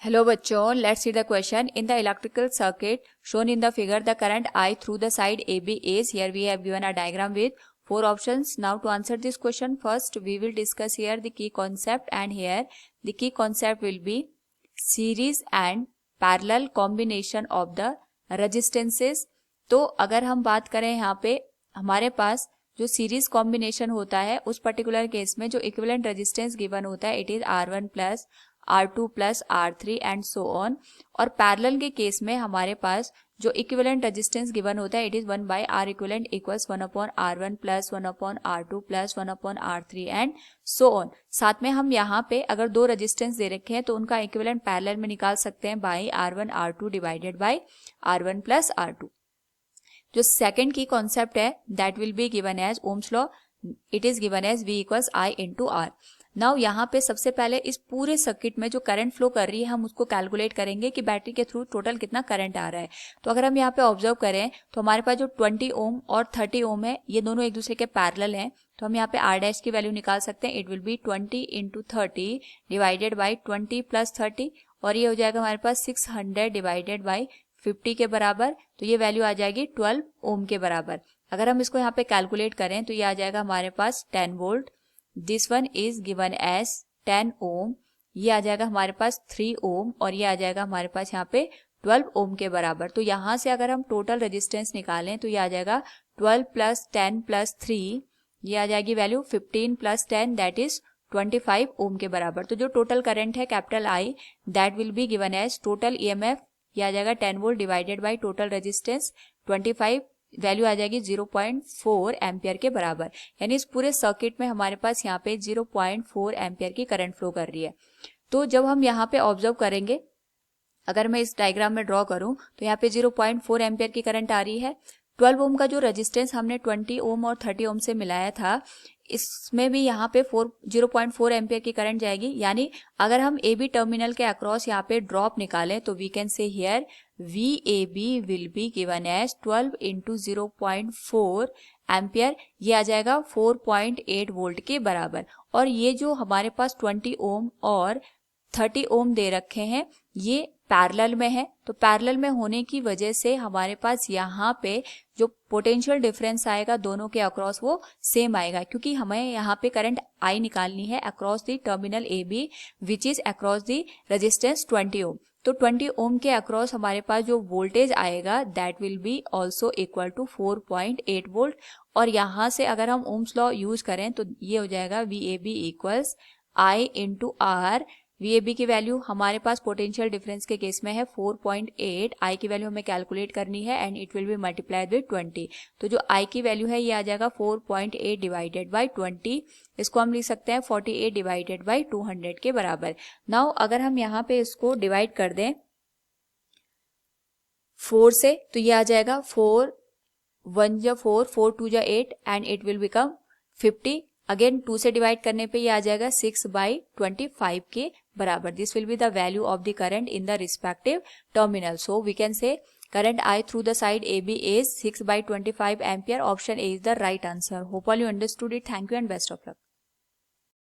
Hello bachcho, let's see the question. In the electrical circuit shown in the figure, the current I through the side AB is, here we have given a diagram with 4 options. Now to answer this question, first we will discuss here the key concept, and here the key concept will be series and parallel combination of the resistances. तो अगर हम बात करें यहाँ पे हमारे पास जो series combination होता है उस पर्टिकुलर केस में जो इक्विवेलेंट रेजिस्टेंस गिवन होता है it is R1 plus R2 plus R3 and so on. और पैरेलल के केस में हमारे पास जो इक्विवेलेंट रेजिस्टेंस गिवन होता है it is 1 by R equivalent equals 1 upon R1 plus 1 upon R2 plus 1 upon R3 and so on. साथ में हम यहाँ पे अगर दो रेजिस्टेंस दे रखे हैं तो उनका इक्विवेलेंट पैरेलल में निकाल सकते हैं by R1 R2 divided by R1 plus R2। जो सेकंड की कॉन्सेप्ट है that will be given as Ohm's law, it is given as V equals I into R। Now यहाँ पे सबसे पहले इस पूरे सर्किट में जो करंट फ्लो कर रही है हम उसको कैलकुलेट करेंगे कि बैटरी के थ्रू टोटल कितना करंट आ रहा है। तो अगर हम यहाँ पे ऑब्जर्व करें तो हमारे पास जो 20 ओम और 30 ओम है ये दोनों एक दूसरे के पैरेलल हैं, तो हम यहाँ पे R डैश की वैल्यू निकाल सकते हैं। It will be 20 into 30 divided by 20 plus 30 और ये हो जाएगा हमारे पास 600 डिवाइडेड बाई 50 के बराबर, तो ये वैल्यू आ जाएगी 12 ओम के बराबर। अगर हम इसको यहाँ पे कैलकुलेट करें तो ये आ जाएगा हमारे पास 10 volt. This one is given as 10 ohm, ये आ जाएगा हमारे पास 3 ओम और ये आ जाएगा हमारे पास यहाँ पे 12 ओम के बराबर। तो यहाँ से अगर हम टोटल रेजिस्टेंस निकालें तो ये आ जाएगा 12 प्लस 10 प्लस 3, ये आ जाएगी value 15 plus 10 that is 25 ohm के बराबर। तो जो टोटल करंट है capital I that will be given as total EMF, ये आ जाएगा 10 volt divided by total resistance 25, value आ जाएगी 0.4 एम्पियर के बराबर। यानी इस पूरे सर्किट में हमारे पास यहाँ पे 0.4 एम्पियर की करंट फ्लो कर रही है। तो जब हम यहाँ पे ऑब्जर्व करेंगे, अगर मैं इस डायग्राम में ड्रॉ करूं तो यहाँ पे 0.4 एम्पियर की करंट आ रही है। 12 ओम का जो रेजिस्टेंस हमने 20 ओम और 30 ओम से मिलाया था इसमें भी यहाँ पे 0.4 एम्पियर की करंट जाएगी। यानी अगर हम ए बी टर्मिनल के अक्रॉस यहाँ पे ड्रॉप निकालें तो we can say here VAB will be given as 12 into 0.4 ampere, ये आ जाएगा 4.8 वोल्ट के बराबर। और ये जो हमारे पास 20 ओम और 30 ओम दे रखे हैं ये पैरेलल में है, तो पैरेलल में होने की वजह से हमारे पास यहाँ पे जो पोटेंशियल डिफरेंस आएगा दोनों के अक्रॉस वो सेम आएगा, क्योंकि हमें यहाँ पे करंट आई निकालनी है across the terminal AB which is across the resistance 20 ओम। तो 20 ओम के अक्रॉस हमारे पास जो वोल्टेज आएगा that will be also equal to 4.8 volt. और यहाँ से अगर हम ओम्स लॉ यूज करें तो ये हो जाएगा VAB equals I into R। VAB की वैल्यू हमारे पास पोटेंशियल डिफरेंस के केस में है 4.8, I की वैल्यू हमें कैलकुलेट करनी है and it will be multiplied with 20। तो जो I की वैल्यू है ये आ जाएगा 4.8 डिवाइडेड बाई 20, इसको हम लिख सकते हैं 48 डिवाइडेड बाई 200 के बराबर। नाउ अगर हम यहाँ पे इसको डिवाइड कर दें 4 से तो ये आ जाएगा 4 1 जा 4 4 2 जा 8 and it will become 50। Again 2 से डिवाइड करने पे ये आ जाएगा 6 बाई 25 के बराबर। This will be the value of the current in the respective terminal. So we can say current I through the side AB is 6 by 25 ampere. Option A is the right answer. Hope all you understood it. Thank you and best of luck.